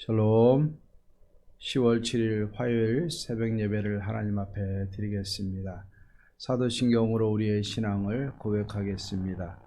샬롬. 10월 7일 화요일 새벽 예배를 하나님 앞에 드리겠습니다. 사도신경으로 우리의 신앙을 고백하겠습니다.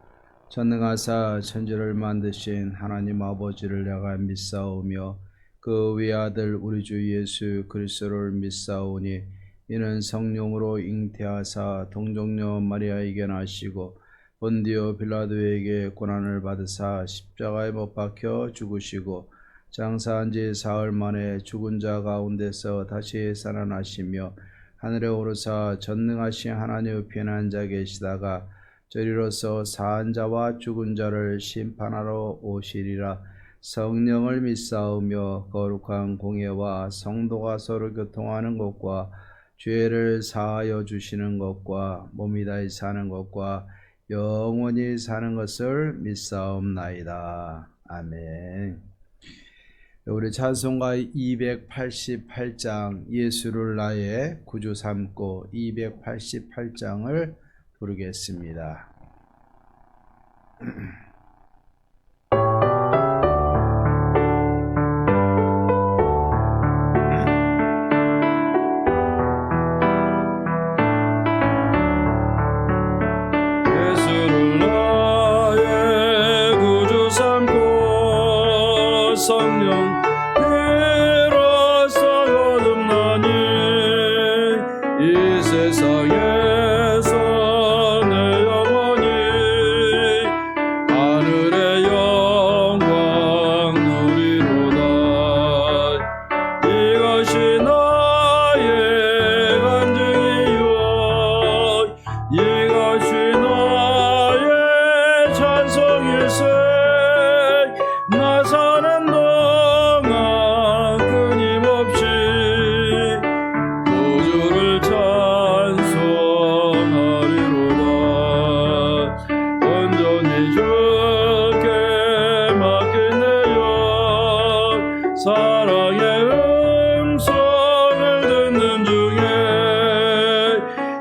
전능하사 천지를 만드신 하나님 아버지를 내가 믿사오며 그 외아들 우리 주 예수 그리스도를 믿사오니 이는 성령으로 잉태하사 동정녀 마리아에게 나시고 본디오 빌라도에게 고난을 받으사 십자가에 못 박혀 죽으시고 장사한 지 사흘 만에 죽은 자 가운데서 다시 살아나시며 하늘에 오르사 전능하신 하나님 우편에 앉아 계시다가 저리로서 사한 자와 죽은 자를 심판하러 오시리라. 성령을 믿사오며 거룩한 공예와 성도가 서로 교통하는 것과 죄를 사하여 주시는 것과 몸이 다시 사는 것과 영원히 사는 것을 믿사옵나이다. 아멘. 우리 찬송가 288장 예수를 나의 구주 삼고 288장을 부르겠습니다. 예수를 나의 구주 삼고 성령 세상에서 내 영혼이 하늘의 영광 누리로다. 이것이 나의 간증이요 이것이 나의 찬송일세. 나 사는 동안 끊임없이 구주를 사랑의 음성을 듣는 중에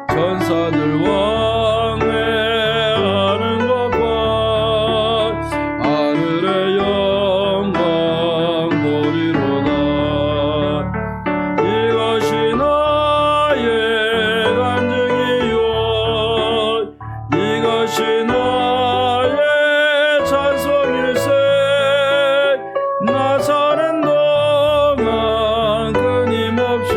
천사들 왕래하는 것과 하늘의 영광 보리로다. 이것이 나의 간증이요 이것이 나의 찬송일세. 나 사는 동안 끊임없이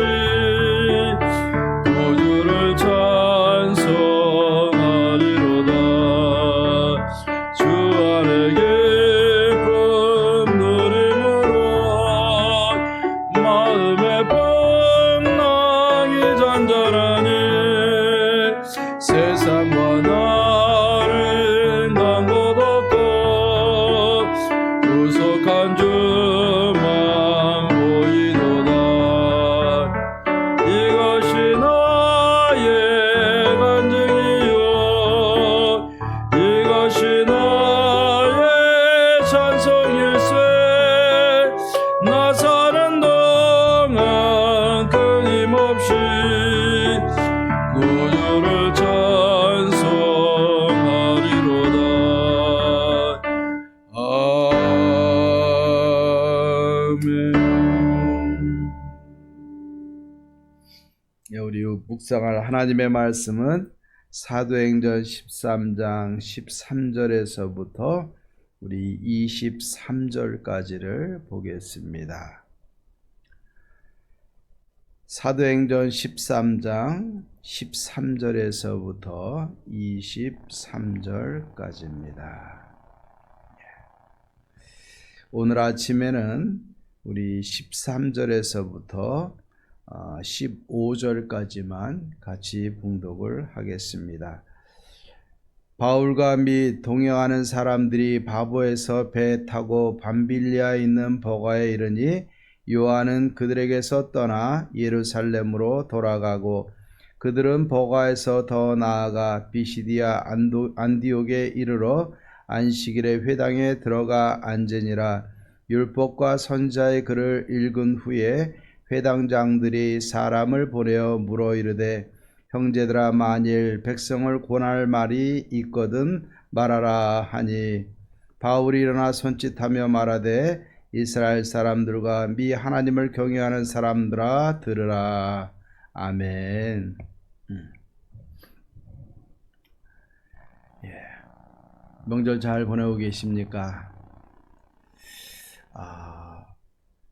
구주를 찬송하리로다. 주 안에 기쁨 누림으로 마음의 풍랑이 잔잔하니 세상과 나를 난 곳 없고 구속한 주만 보이도다. 이것이 나의 간증이요 이것이 나의 찬송일세. 나 사는 동안 끊임없이 구주를 찬송하리로다. 우리 묵상할 하나님의 말씀은 사도행전 13장 13절에서부터 우리 23절까지를 보겠습니다. 사도행전 13장 13절에서부터 23절까지입니다. 오늘 아침에는 우리 13절에서부터 15절까지만 같이 봉독을 하겠습니다. 바울과 및 동행하는 사람들이 바보에서 배 타고 밤빌리아에 있는 버가에 이르니 요한은 그들에게서 떠나 예루살렘으로 돌아가고 그들은 버가에서 더 나아가 비시디아 안디옥에 이르러 안식일에 회당에 들어가 앉으니라. 율법과 선지자의 글을 읽은 후에 회당장들이 사람을 보내어 물어 이르되 형제들아 만일 백성을 권할 말이 있거든 말하라 하니 바울이 일어나 손짓하며 말하되 이스라엘 사람들과 미 하나님을 경외하는 사람들아 들으라. 아멘. 명절 잘 보내고 계십니까?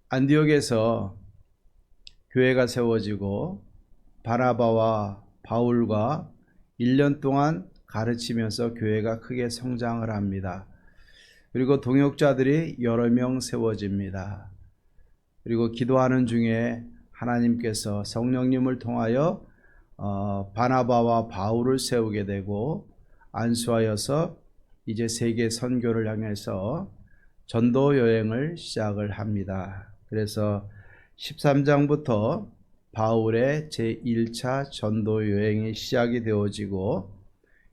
안디옥에서 교회가 세워지고 바나바와 바울과 1년 동안 가르치면서 교회가 크게 성장을 합니다. 그리고 동역자들이 여러 명 세워집니다. 그리고 기도하는 중에 하나님께서 성령님을 통하여 바나바와 바울을 세우게 되고 안수하여서 이제 세계 선교를 향해서 전도 여행을 시작을 합니다. 그래서 13장부터 바울의 제1차 전도 여행이 시작이 되어지고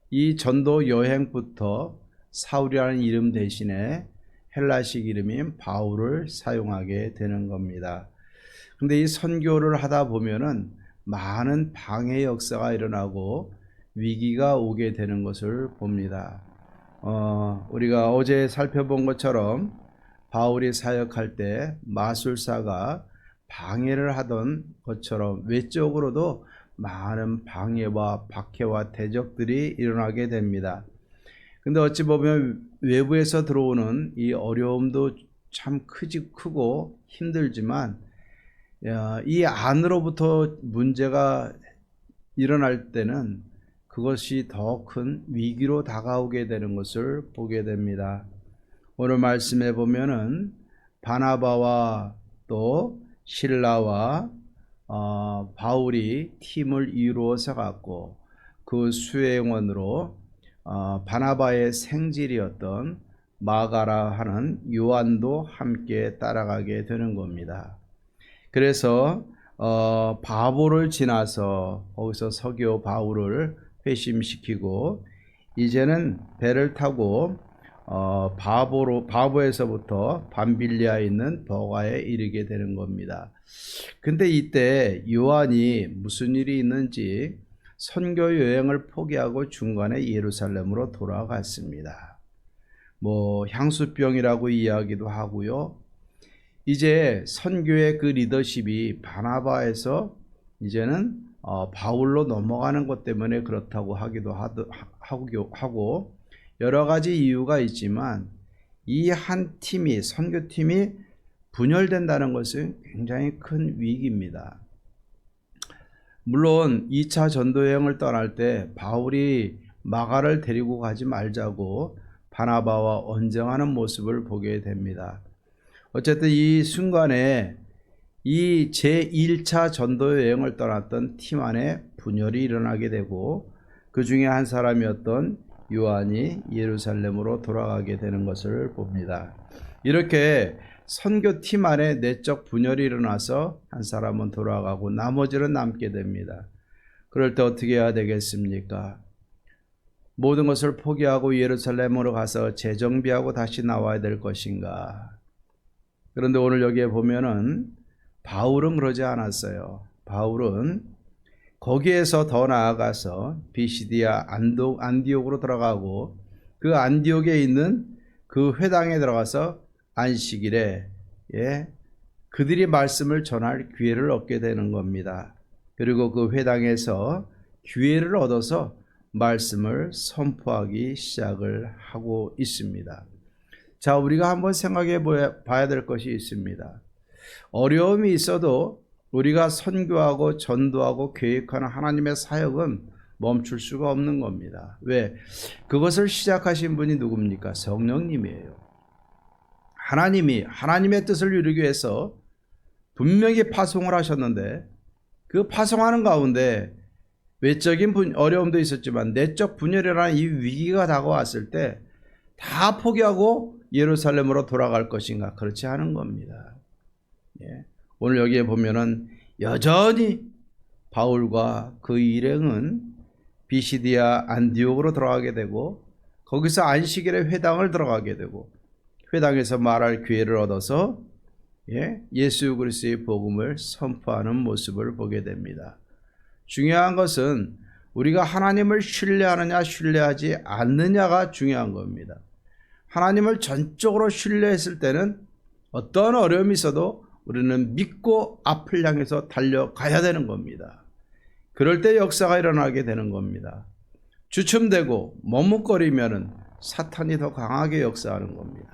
이 전도 여행부터 사울이라는 이름 대신에 헬라식 이름인 바울을 사용하게 되는 겁니다. 근데 이 선교를 하다 보면은 많은 방해 역사가 일어나고 위기가 오게 되는 것을 봅니다. 우리가 어제 살펴본 것처럼 바울이 사역할 때 마술사가 방해를 하던 것처럼 외적으로도 많은 방해와 박해와 대적들이 일어나게 됩니다. 근데 어찌 보면 외부에서 들어오는 이 어려움도 참 크고 힘들지만 이 안으로부터 문제가 일어날 때는 그것이 더 큰 위기로 다가오게 되는 것을 보게 됩니다. 오늘 말씀에 보면은 바나바와 또 실라와 바울이 팀을 이루어서 갖고 그 수행원으로 바나바의 생질이었던 마가라 하는 요한도 함께 따라가게 되는 겁니다. 그래서 바보를 지나서 거기서 서교 바울을 회심시키고 이제는 배를 타고 바보에서부터 밤빌리아에 있는 버가에 이르게 되는 겁니다. 근데 이때 요한이 무슨 일이 있는지 선교 여행을 포기하고 중간에 예루살렘으로 돌아갔습니다. 향수병이라고 이야기도 하고요. 이제 선교의 그 리더십이 바나바에서 이제는 바울로 넘어가는 것 때문에 그렇다고 하기도 하고 여러 가지 이유가 있지만 이 한 팀이 선교팀이 분열된다는 것은 굉장히 큰 위기입니다. 물론 2차 전도여행을 떠날 때 바울이 마가를 데리고 가지 말자고 바나바와 언쟁하는 모습을 보게 됩니다. 어쨌든 이 순간에 이 제1차 전도여행을 떠났던 팀 안에 분열이 일어나게 되고 그 중에 한 사람이었던 요한이 예루살렘으로 돌아가게 되는 것을 봅니다. 이렇게 선교팀 안에 내적 분열이 일어나서 한 사람은 돌아가고 나머지는 남게 됩니다. 그럴 때 어떻게 해야 되겠습니까? 모든 것을 포기하고 예루살렘으로 가서 재정비하고 다시 나와야 될 것인가? 그런데 오늘 여기에 보면은 바울은 그러지 않았어요. 바울은 거기에서 더 나아가서 비시디아 안디옥으로 들어가고 그 안디옥에 있는 그 회당에 들어가서 안식일에 그들이 말씀을 전할 기회를 얻게 되는 겁니다. 그리고 그 회당에서 기회를 얻어서 말씀을 선포하기 시작을 하고 있습니다. 자, 우리가 한번 생각해 봐야 될 것이 있습니다. 어려움이 있어도 우리가 선교하고 전도하고 계획하는 하나님의 사역은 멈출 수가 없는 겁니다. 왜? 그것을 시작하신 분이 누굽니까? 성령님이에요. 하나님이 하나님의 뜻을 이루기 위해서 분명히 파송을 하셨는데 그 파송하는 가운데 외적인 어려움도 있었지만 내적 분열이라는 이 위기가 다가왔을 때 다 포기하고 예루살렘으로 돌아갈 것인가? 그렇지 않은 겁니다. 오늘 여기에 보면은 여전히 바울과 그 일행은 비시디아 안디옥으로 들어가게 되고 거기서 안식일에 회당을 들어가게 되고 회당에서 말할 기회를 얻어서 예수 그리스도의 복음을 선포하는 모습을 보게 됩니다. 중요한 것은 우리가 하나님을 신뢰하느냐 신뢰하지 않느냐가 중요한 겁니다. 하나님을 전적으로 신뢰했을 때는 어떤 어려움이 있어도 우리는 믿고 앞을 향해서 달려가야 되는 겁니다. 그럴 때 역사가 일어나게 되는 겁니다. 주춤되고 머뭇거리면은 사탄이 더 강하게 역사하는 겁니다.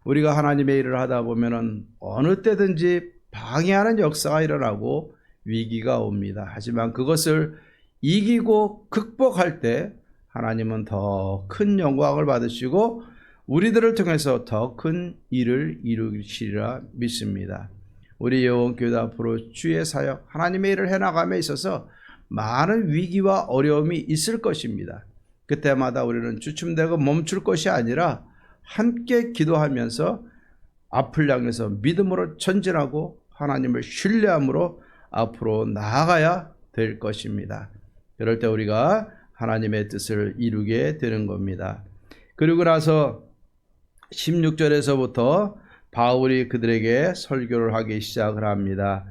우리가 하나님의 일을 하다 보면은 어느 때든지 방해하는 역사가 일어나고 위기가 옵니다. 하지만 그것을 이기고 극복할 때 하나님은 더 큰 영광을 받으시고 우리들을 통해서 더 큰 일을 이루시리라 믿습니다. 우리 영혼교회 앞으로 주의 사역, 하나님의 일을 해나감에 있어서 많은 위기와 어려움이 있을 것입니다. 그때마다 우리는 주춤되고 멈출 것이 아니라 함께 기도하면서 앞을 향해서 믿음으로 전진하고 하나님을 신뢰함으로 앞으로 나아가야 될 것입니다. 그럴 때 우리가 하나님의 뜻을 이루게 되는 겁니다. 그리고 나서 16절에서부터 바울이 그들에게 설교를 하기 시작을 합니다.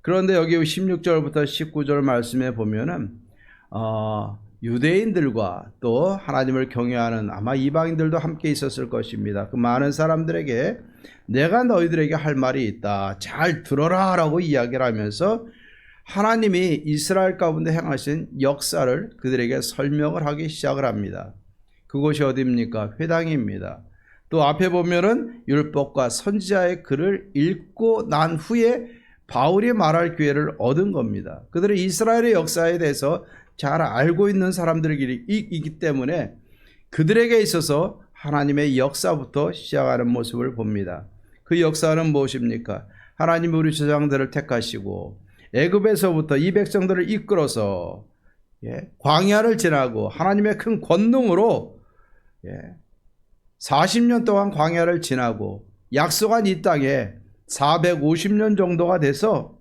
그런데 여기 16절부터 19절 말씀에 보면은 유대인들과 또 하나님을 경외하는 아마 이방인들도 함께 있었을 것입니다. 그 많은 사람들에게 내가 너희들에게 할 말이 있다. 잘 들어라 라고 이야기를 하면서 하나님이 이스라엘 가운데 행하신 역사를 그들에게 설명을 하기 시작을 합니다. 그곳이 어디입니까? 회당입니다. 또 앞에 보면은 율법과 선지자의 글을 읽고 난 후에 바울이 말할 기회를 얻은 겁니다. 그들은 이스라엘의 역사에 대해서 잘 알고 있는 사람들이기 때문에 그들에게 있어서 하나님의 역사부터 시작하는 모습을 봅니다. 그 역사는 무엇입니까? 하나님이 우리 조상들을 택하시고 애굽에서부터 이 백성들을 이끌어서 광야를 지나고 하나님의 큰 권능으로 40년 동안 광야를 지나고 약속한 이 땅에 450년 정도가 돼서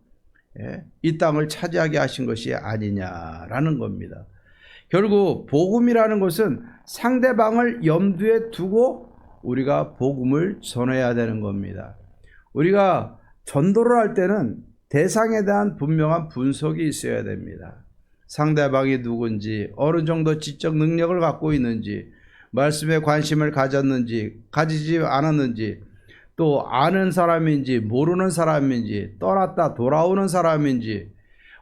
이 땅을 차지하게 하신 것이 아니냐라는 겁니다. 결국 복음이라는 것은 상대방을 염두에 두고 우리가 복음을 전해야 되는 겁니다. 우리가 전도를 할 때는 대상에 대한 분명한 분석이 있어야 됩니다. 상대방이 누군지, 어느 정도 지적 능력을 갖고 있는지, 말씀에 관심을 가졌는지, 가지지 않았는지, 또 아는 사람인지, 모르는 사람인지, 떠났다 돌아오는 사람인지,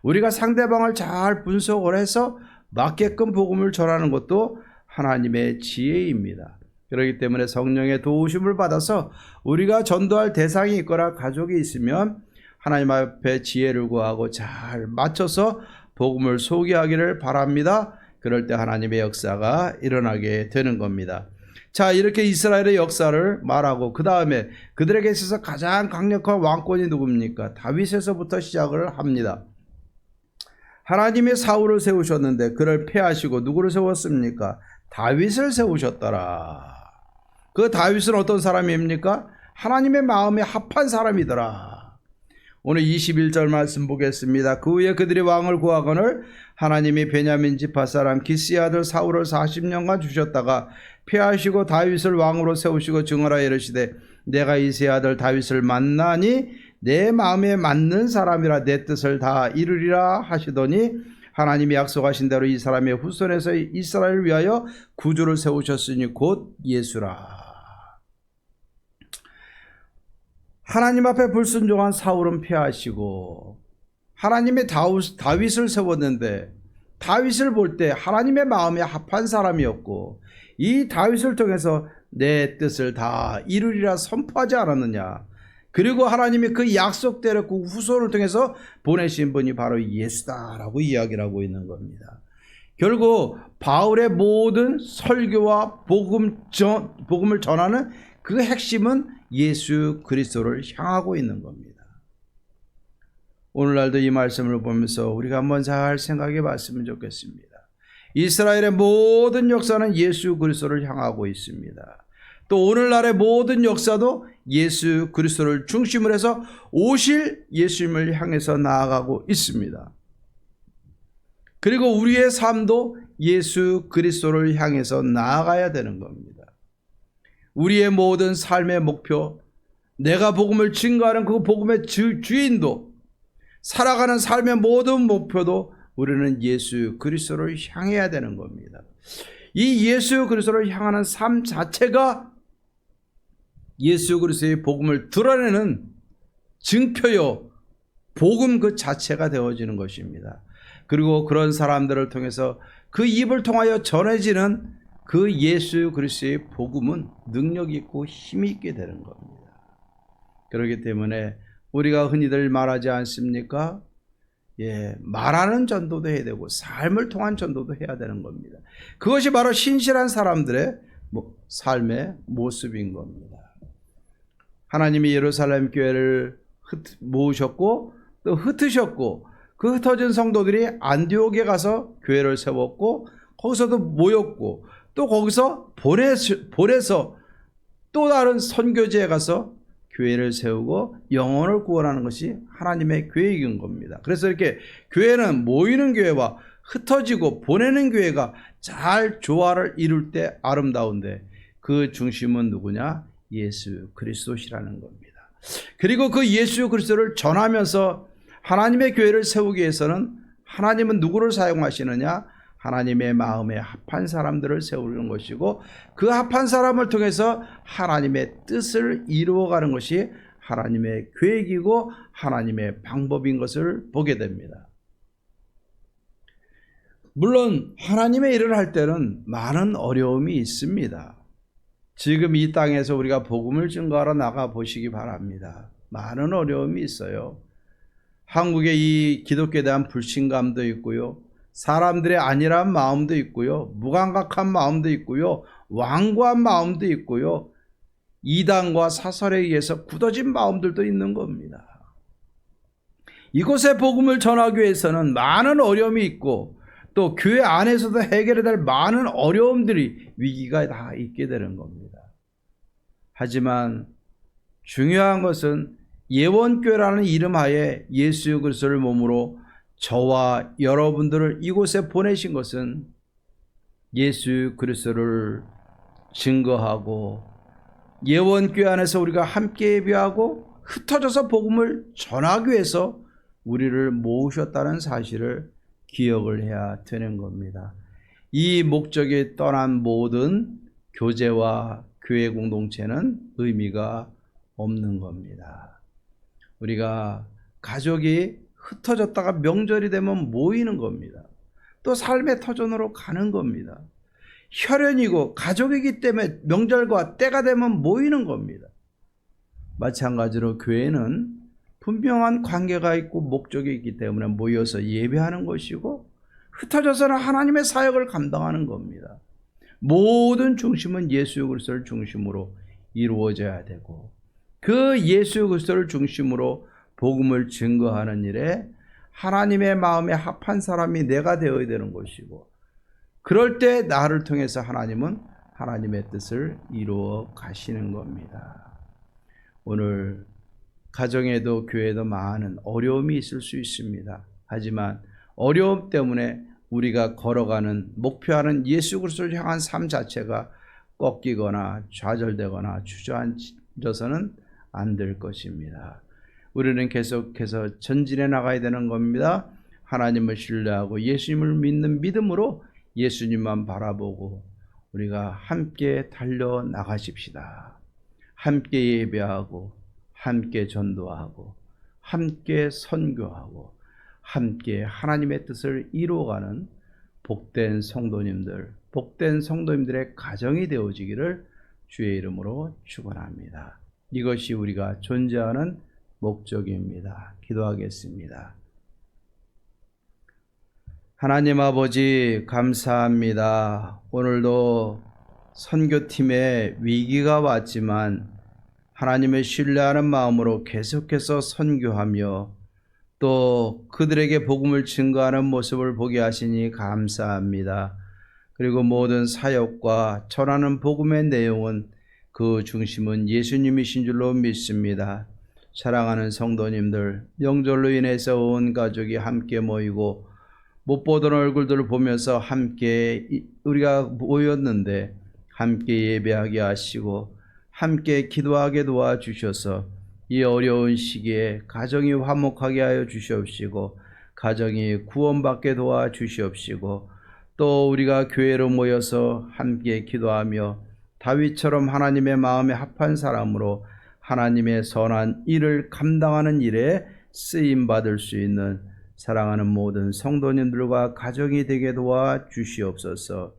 우리가 상대방을 잘 분석을 해서 맞게끔 복음을 전하는 것도 하나님의 지혜입니다. 그렇기 때문에 성령의 도우심을 받아서 우리가 전도할 대상이 있거나 가족이 있으면 하나님 앞에 지혜를 구하고 잘 맞춰서 복음을 소개하기를 바랍니다. 그럴 때 하나님의 역사가 일어나게 되는 겁니다. 자, 이렇게 이스라엘의 역사를 말하고 그 다음에 그들에게 있어서 가장 강력한 왕권이 누굽니까? 다윗에서부터 시작을 합니다. 하나님이 사울을 세우셨는데 그를 패하시고 누구를 세웠습니까? 다윗을 세우셨더라. 그 다윗은 어떤 사람입니까? 하나님의 마음에 합한 사람이더라. 오늘 21절 말씀 보겠습니다. 그 후에 그들이 왕을 구하거늘 하나님이 베냐민 지파 사람 기스의 아들 사울을 40년간 주셨다가 패하시고 다윗을 왕으로 세우시고 증언하여 이르시되 내가 이새의 아들 다윗을 만나니 내 마음에 맞는 사람이라 내 뜻을 다 이루리라 하시더니 하나님이 약속하신 대로 이 사람의 후손에서 이스라엘을 위하여 구주를 세우셨으니 곧 예수라. 하나님 앞에 불순종한 사울은 패하시고 하나님의 다윗을 세웠는데 다윗을 볼 때 하나님의 마음에 합한 사람이었고 이 다윗을 통해서 내 뜻을 다 이루리라 선포하지 않았느냐. 그리고 하나님이 그 약속대로 그 후손을 통해서 보내신 분이 바로 예수다라고 이야기를 하고 있는 겁니다. 결국 바울의 모든 설교와 복음을 전하는 그 핵심은 예수 그리스도를 향하고 있는 겁니다. 오늘날도 이 말씀을 보면서 우리가 한번 잘 생각해 봤으면 좋겠습니다. 이스라엘의 모든 역사는 예수 그리스도를 향하고 있습니다. 또 오늘날의 모든 역사도 예수 그리스도를 중심으로 해서 오실 예수님을 향해서 나아가고 있습니다. 그리고 우리의 삶도 예수 그리스도를 향해서 나아가야 되는 겁니다. 우리의 모든 삶의 목표, 내가 복음을 증거하는 그 복음의 주인도, 살아가는 삶의 모든 목표도 우리는 예수 그리스도를 향해야 되는 겁니다. 이 예수 그리스도를 향하는 삶 자체가 예수 그리스도의 복음을 드러내는 증표요, 복음 그 자체가 되어지는 것입니다. 그리고 그런 사람들을 통해서 그 입을 통하여 전해지는 그 예수 그리스도의 복음은 능력 있고 힘이 있게 되는 겁니다. 그렇기 때문에 우리가 흔히들 말하지 않습니까? 말하는 전도도 해야 되고 삶을 통한 전도도 해야 되는 겁니다. 그것이 바로 신실한 사람들의 삶의 모습인 겁니다. 하나님이 예루살렘 교회를 모으셨고 또 흩으셨고, 그 흩어진 성도들이 안디옥에 가서 교회를 세웠고, 거기서도 모였고, 또 거기서 보내서 또 다른 선교지에 가서 교회를 세우고 영혼을 구원하는 것이 하나님의 계획인 겁니다. 그래서 이렇게 교회는 모이는 교회와 흩어지고 보내는 교회가 잘 조화를 이룰 때 아름다운데, 그 중심은 누구냐? 예수 그리스도시라는 겁니다. 그리고 그 예수 그리스도를 전하면서 하나님의 교회를 세우기 위해서는 하나님은 누구를 사용하시느냐? 하나님의 마음에 합한 사람들을 세우는 것이고, 그 합한 사람을 통해서 하나님의 뜻을 이루어가는 것이 하나님의 계획이고 하나님의 방법인 것을 보게 됩니다. 물론 하나님의 일을 할 때는 많은 어려움이 있습니다. 지금 이 땅에서 우리가 복음을 증거하러 나가 보시기 바랍니다. 많은 어려움이 있어요. 한국의 이 기독교에 대한 불신감도 있고요, 사람들의 안일한 마음도 있고요, 무감각한 마음도 있고요, 완고한 마음도 있고요, 이단과 사설에 의해서 굳어진 마음들도 있는 겁니다. 이곳에 복음을 전하기 위해서는 많은 어려움이 있고, 또 교회 안에서도 해결해야 될 많은 어려움들이, 위기가 다 있게 되는 겁니다. 하지만 중요한 것은 예원교회라는 이름 하에 예수 그리스도를 몸으로 저와 여러분들을 이곳에 보내신 것은 예수 그리스도를 증거하고, 예원교회 안에서 우리가 함께 예배하고 흩어져서 복음을 전하기 위해서 우리를 모으셨다는 사실을 기억을 해야 되는 겁니다. 이 목적이 떠난 모든 교제와 교회 공동체는 의미가 없는 겁니다. 우리가 가족이 흩어졌다가 명절이 되면 모이는 겁니다. 또 삶의 터전으로 가는 겁니다. 혈연이고 가족이기 때문에 명절과 때가 되면 모이는 겁니다. 마찬가지로 교회는 분명한 관계가 있고 목적이 있기 때문에 모여서 예배하는 것이고, 흩어져서는 하나님의 사역을 감당하는 겁니다. 모든 중심은 예수 그리스도를 중심으로 이루어져야 되고, 그 예수 그리스도를 중심으로 복음을 증거하는 일에 하나님의 마음에 합한 사람이 내가 되어야 되는 것이고, 그럴 때 나를 통해서 하나님은 하나님의 뜻을 이루어 가시는 겁니다. 오늘 가정에도 교회에도 많은 어려움이 있을 수 있습니다. 하지만 어려움 때문에 우리가 걸어가는 목표하는 예수 그리스도를 향한 삶 자체가 꺾이거나 좌절되거나 주저앉아서는 안 될 것입니다. 우리는 계속해서 전진해 나가야 되는 겁니다. 하나님을 신뢰하고 예수님을 믿는 믿음으로 예수님만 바라보고 우리가 함께 달려나가십시다. 함께 예배하고 함께 전도하고 함께 선교하고 함께 하나님의 뜻을 이루어가는 복된 성도님들의 가정이 되어지기를 주의 이름으로 축원합니다. 이것이 우리가 존재하는 목적입니다. 기도하겠습니다. 하나님 아버지, 감사합니다. 오늘도 선교팀에 위기가 왔지만 하나님을 신뢰하는 마음으로 계속해서 선교하며 또 그들에게 복음을 증거하는 모습을 보게 하시니 감사합니다. 그리고 모든 사역과 전하는 복음의 내용은 그 중심은 예수님이신 줄로 믿습니다. 사랑하는 성도님들, 명절로 인해서 온 가족이 함께 모이고 못 보던 얼굴들을 보면서 함께 우리가 모였는데 함께 예배하게 하시고 함께 기도하게 도와주셔서 이 어려운 시기에 가정이 화목하게 하여 주시옵시고 가정이 구원받게 도와주시옵시고 또 우리가 교회로 모여서 함께 기도하며 다윗처럼 하나님의 마음에 합한 사람으로 하나님의 선한 일을 감당하는 일에 쓰임 받을 수 있는 사랑하는 모든 성도님들과 가정이 되게 도와 주시옵소서.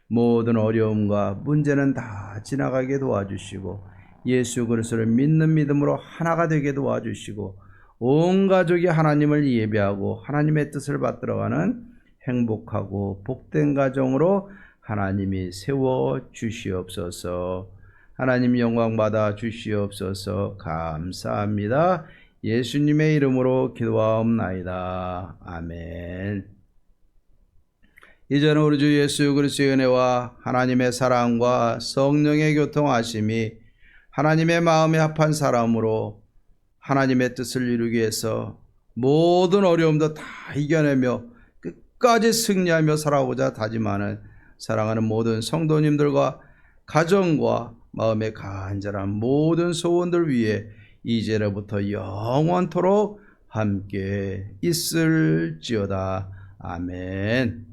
모든 어려움과 문제는 다 지나가게 도와주시고 예수 그리스도를 믿는 믿음으로 하나가 되게 도와주시고 온 가족이 하나님을 예배하고 하나님의 뜻을 받들어가는 행복하고 복된 가정으로 하나님이 세워 주시옵소서. 하나님 영광 받아 주시옵소서. 감사합니다. 예수님의 이름으로 기도하옵나이다. 아멘. 이제는 우리 주 예수 그리스도의 은혜와 하나님의 사랑과 성령의 교통하심이 하나님의 마음에 합한 사람으로 하나님의 뜻을 이루기 위해서 모든 어려움도 다 이겨내며 끝까지 승리하며 살아오고자 다짐하는 사랑하는 모든 성도님들과 가정과 마음의 간절한 모든 소원들 위해 이제로부터 영원토록 함께 있을지어다. 아멘.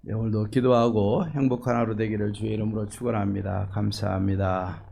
네, 오늘도 기도하고 행복한 하루 되기를 주의 이름으로 축원합니다. 감사합니다.